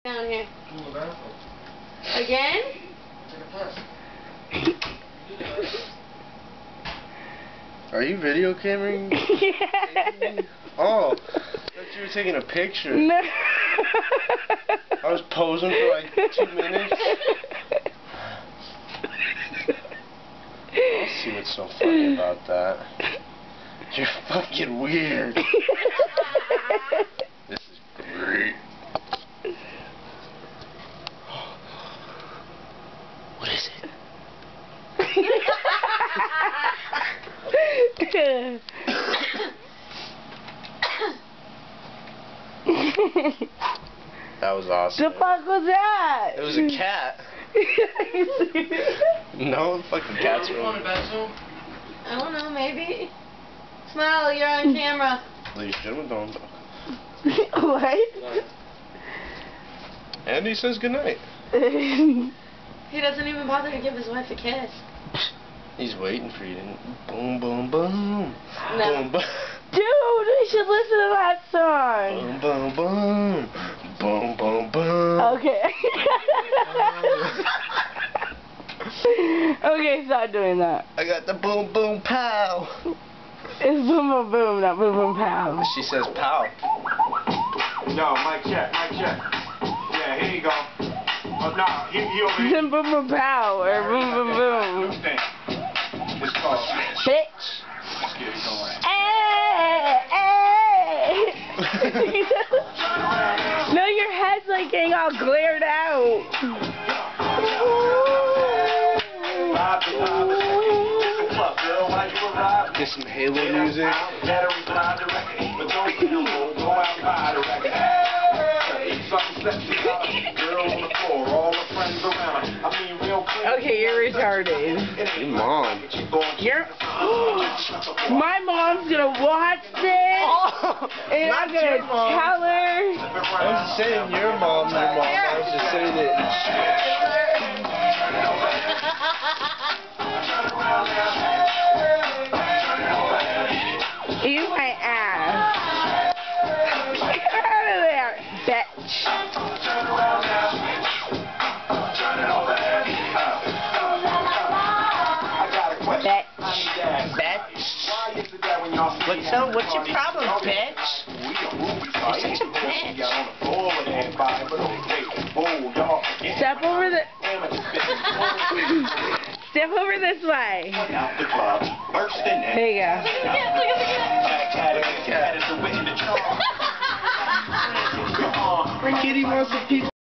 Down here. Again? Are you video cameraing? Yeah. Oh, I thought you were taking a picture. No. I was posing for like 2 minutes. I'll see what's so funny about that. You're fucking weird. This is great. What is it? That was awesome. The fuck was that? It was a cat. No, fucking cats were on. I don't know, maybe. Smile, you're on camera. Ladies and gentlemen, What? Andy says goodnight. He doesn't even bother to give his wife a kiss. He's waiting for you to boom, boom, boom. No. Boom, boom. Dude, we should listen to that song. Boom, boom, boom. Boom, boom, boom. Okay. Okay, stop doing that. I got the boom, boom, pow. It's boom, boom, boom, not boom, boom, pow. She says pow. Yo, mic check, mic check. Yeah, here you go. Oh, no, he over It's here. boom, boom, pow, or boom, boom, boom. New thing. It's called Bitch. Let's get it going. Hey, no, your head's like getting all glared out. Get some Halo music. Okay, you're retarded. Your mom. My mom's gonna watch this, and I'm gonna tell her. I was saying your mom. I was just saying it. Eat my ass. Get out of there, bitch. What's your problem, bitch? You're such a bitch. Step over the... Step over this way. There you go. Kitty wants a piece.